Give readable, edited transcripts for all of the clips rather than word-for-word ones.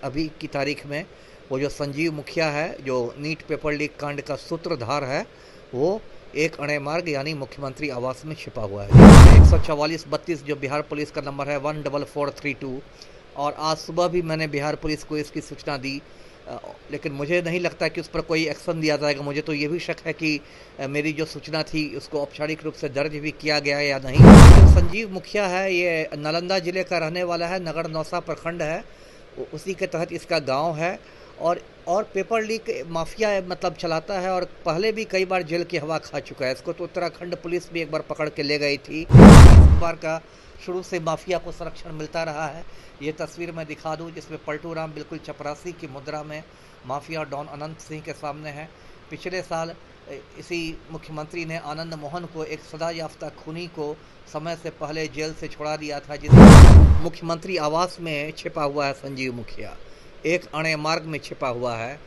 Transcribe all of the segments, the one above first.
अभी की तारीख में वो जो संजीव मुखिया है, जो नीट पेपर लीक कांड का सूत्रधार है, वो एक अणे मार्ग यानी मुख्यमंत्री आवास में छिपा हुआ है। 14432 जो बिहार पुलिस का नंबर है 14432, और आज सुबह भी मैंने बिहार पुलिस को इसकी सूचना दी, लेकिन मुझे नहीं लगता कि उस पर कोई एक्शन लिया जाएगा। मुझे तो ये भी शक है कि मेरी जो सूचना थी उसको औपचारिक रूप से दर्ज भी किया गया है या नहीं। जो संजीव मुखिया है ये नालंदा जिले का रहने वाला है, नगर नौसा प्रखंड है, उसी के तहत इसका गांव है, और पेपर लीक माफिया मतलब चलाता है, और पहले भी कई बार जेल की हवा खा चुका है। इसको तो उत्तराखंड पुलिस भी एक बार पकड़ के ले गई थी। इस बार का शुरू से माफिया को संरक्षण मिलता रहा है। ये तस्वीर मैं दिखा दूं जिसमें पलटू राम बिल्कुल चपरासी की मुद्रा में माफिया डॉन अनंत सिंह के सामने है। पिछले साल इसी मुख्यमंत्री ने आनंद मोहन को, एक सदा याफ्ता खूनी को, समय से पहले जेल से छुड़ा दिया था, जिसमें मुख्यमंत्री आवास में छिपा हुआ है संजीव मुखिया, एक अणे मार्ग में छिपा हुआ है।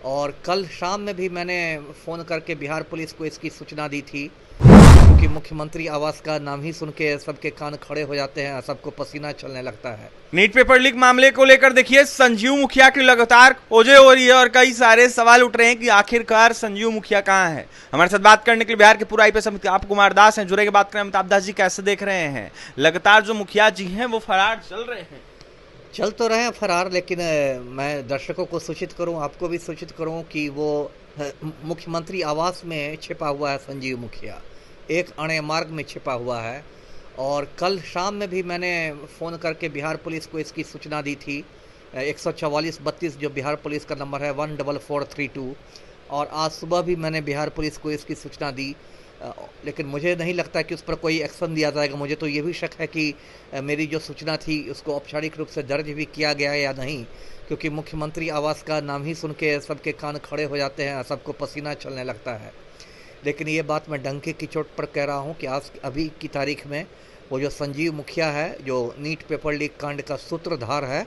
और कल शाम में भी मैंने फ़ोन करके बिहार पुलिस को इसकी सूचना दी थी, क्योंकि मुख्यमंत्री आवास का नाम ही सुन के सबके कान खड़े हो जाते हैं, सबको पसीना चलने लगता है। नीट पेपर लीक मामले को लेकर देखिए संजीव मुखिया की लगातार खोजें हो रही है और कई सारे सवाल उठ रहे हैं कि आखिरकार संजीव मुखिया कहां है। हमारे साथ बात करने के लिए बिहार के पूर्व आईपीएस अमिताभ कुमार दास हैं, जुड़े के बात करें। अमिताभ दास जी, कैसे देख रहे हैं लगातार जो मुखिया जी हैं वो फरार चल रहे हैं? चल तो रहे हैं फरार, लेकिन मैं दर्शकों को सूचित करूं, आपको भी सूचित करूं कि वो मुख्यमंत्री आवास में छिपा हुआ है संजीव मुखिया, एक अणे मार्ग में छिपा हुआ है। और कल शाम में भी मैंने फ़ोन करके बिहार पुलिस को इसकी सूचना दी थी। 14432 जो बिहार पुलिस का नंबर है 14432, और आज सुबह भी मैंने बिहार पुलिस को इसकी सूचना दी, लेकिन मुझे नहीं लगता कि उस पर कोई एक्शन लिया जाएगा। मुझे तो ये भी शक है कि मेरी जो सूचना थी उसको औपचारिक रूप से दर्ज भी किया गया है या नहीं, क्योंकि मुख्यमंत्री आवास का नाम ही सुन के सबके कान खड़े हो जाते हैं, सबको पसीना चलने लगता है। लेकिन ये बात मैं डंके की चोट पर कह रहा हूँ कि आज अभी की तारीख में वो जो संजीव मुखिया है, जो नीट पेपर लीक कांड का सूत्रधार है,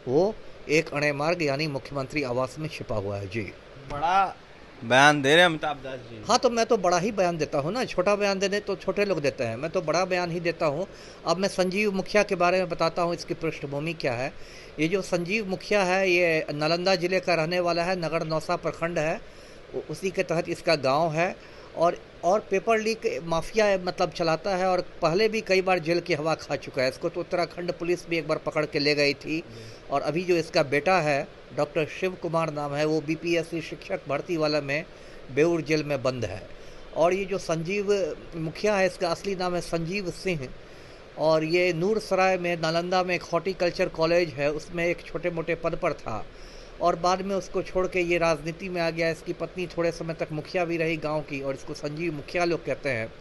वो एक अणे मार्ग यानी मुख्यमंत्री आवास में छिपा हुआ है। जी, बड़ा बयान दे रहे हैं अमिताभ दास जी। हाँ, तो मैं तो बड़ा ही बयान देता हूँ ना, छोटा बयान देने तो छोटे लोग देते हैं, मैं तो बड़ा बयान ही देता हूँ। अब मैं संजीव मुखिया के बारे में बताता हूँ, इसकी पृष्ठभूमि क्या है। ये जो संजीव मुखिया है ये नालंदा जिले का रहने वाला है, नगर नौसा प्रखंड है, उसी के तहत इसका गांव है, और पेपर लीक माफिया मतलब चलाता है, और पहले भी कई बार जेल की हवा खा चुका है। इसको तो उत्तराखंड पुलिस भी एक बार पकड़ के ले गई थी। और अभी जो इसका बेटा है, डॉक्टर शिव कुमार नाम है, वो बीपीएससी शिक्षक भर्ती वाला में बेऊर जेल में बंद है। और ये जो संजीव मुखिया है, इसका असली नाम है संजीव सिंह, और ये नूरसराय में नालंदा में एक हॉर्टिकल्चर कॉलेज है, उसमें एक छोटे मोटे पद पर था, और बाद में उसको छोड़ के ये राजनीति में आ गया। इसकी पत्नी थोड़े समय तक मुखिया भी रही गांव की, और इसको संजीव मुखिया लोग कहते हैं।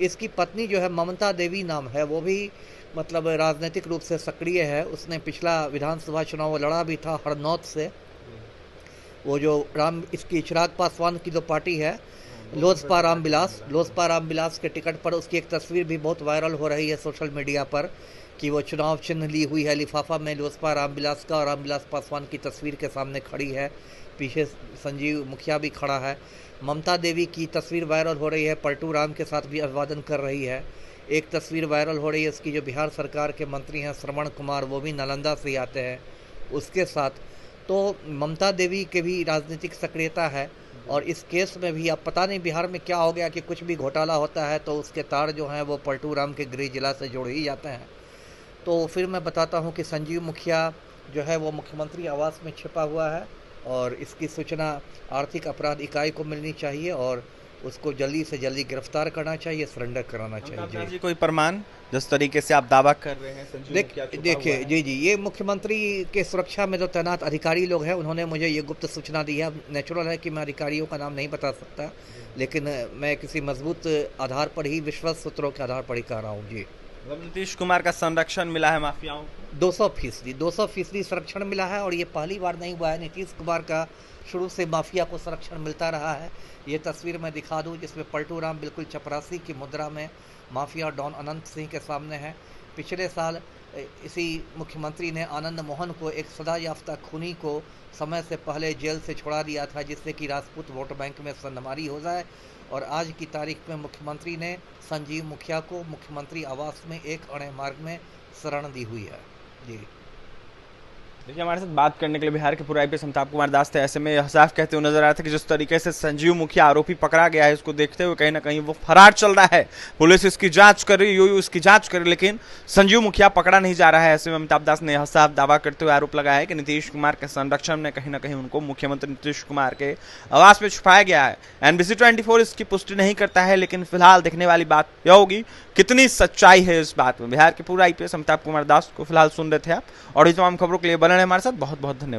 इसकी पत्नी जो है ममता देवी नाम है, वो भी मतलब राजनीतिक रूप से सक्रिय है। उसने पिछला विधानसभा चुनाव लड़ा भी था हरनौत से। वो जो इसकी चिराग पासवान की जो पार्टी है, लोजपा रामविलास के टिकट पर उसकी एक तस्वीर भी बहुत वायरल हो रही है सोशल मीडिया पर, कि वो चुनाव चिन्ह ली हुई है लिफाफा में लोजपा रामविलास का, और रामविलास पासवान की तस्वीर के सामने खड़ी है, पीछे संजीव मुखिया भी खड़ा है। ममता देवी की तस्वीर वायरल हो रही है, पलटू राम के साथ भी अभिवादन कर रही है। एक तस्वीर वायरल हो रही है उसकी, जो बिहार सरकार के मंत्री हैं श्रवण कुमार, वो भी नालंदा से ही आते हैं उसके साथ। तो ममता देवी के भी राजनीतिक सक्रियता है, और इस केस में भी अब पता नहीं बिहार में क्या हो गया कि कुछ भी घोटाला होता है तो उसके तार जो हैं वो पलटू राम के गृह जिला से जोड़ ही जाते हैं। तो फिर मैं बताता हूं कि संजीव मुखिया जो है वो मुख्यमंत्री आवास में छिपा हुआ है, और इसकी सूचना आर्थिक अपराध इकाई को मिलनी चाहिए, और उसको जल्दी से जल्दी गिरफ्तार करना चाहिए, सरेंडर कराना चाहिए। जी, कोई प्रमाण जिस तरीके से आप दावा कर रहे हैं संजीव मुखिया देखिए जी, ये मुख्यमंत्री के सुरक्षा में जो तैनात अधिकारी लोग हैं उन्होंने मुझे ये गुप्त सूचना दी है। नेचुरल है कि मैं अधिकारियों का नाम नहीं बता सकता, लेकिन मैं किसी मजबूत आधार पर ही, विश्वास सूत्रों के आधार पर ही कह रहा हूँ। जी, नीतीश कुमार का संरक्षण मिला है माफियाओं को 200% संरक्षण मिला है, और ये पहली बार नहीं हुआ है। नीतीश कुमार का शुरू से माफिया को संरक्षण मिलता रहा है। ये तस्वीर मैं दिखा दूं जिसमें पलटू राम बिल्कुल चपरासी की मुद्रा में माफिया डॉन अनंत सिंह के सामने है। पिछले साल इसी मुख्यमंत्री ने आनंद मोहन को, एक सदा याफ्ता खूनी को, समय से पहले जेल से छुड़ा दिया था, जिससे कि राजपूत वोट बैंक में सन्नमारी हो जाए। और आज की तारीख में मुख्यमंत्री ने संजीव मुखिया को मुख्यमंत्री आवास में एक अणे मार्ग में शरण दी हुई है। जी, देखिए, हमारे साथ बात करने के लिए बिहार के पूर्व आईपीएस अमिताभ कुमार दास थे। ऐसे में यह साफ कहते हुए नजर आ रहा था कि जिस तरीके से संजीव मुखिया आरोपी पकड़ा गया है, इसको देखते हुए कहीं ना कहीं वो फरार चल रहा है। पुलिस इसकी जांच कर रही, यूयू इसकी जांच कर रही, लेकिन संजीव मुखिया पकड़ा नहीं जा रहा है। ऐसे में अमिताभ दास ने यह साफ दावा करते हुए आरोप लगाया है कि नीतीश कुमार के संरक्षण में कहीं ना कहीं उनको मुख्यमंत्री नीतीश कुमार के आवास में छुपाया गया है। एनबीसी 24 इसकी पुष्टि नहीं करता है, लेकिन फिलहाल देखने वाली बात यह होगी कितनी सच्चाई है इस बात में। बिहार के पूर्व आईपीएस अमिताभ कुमार दास को फिलहाल सुन रहे थे आप, और इस तमाम खबरों के लिए बने रहे हमारे साथ। बहुत बहुत धन्यवाद।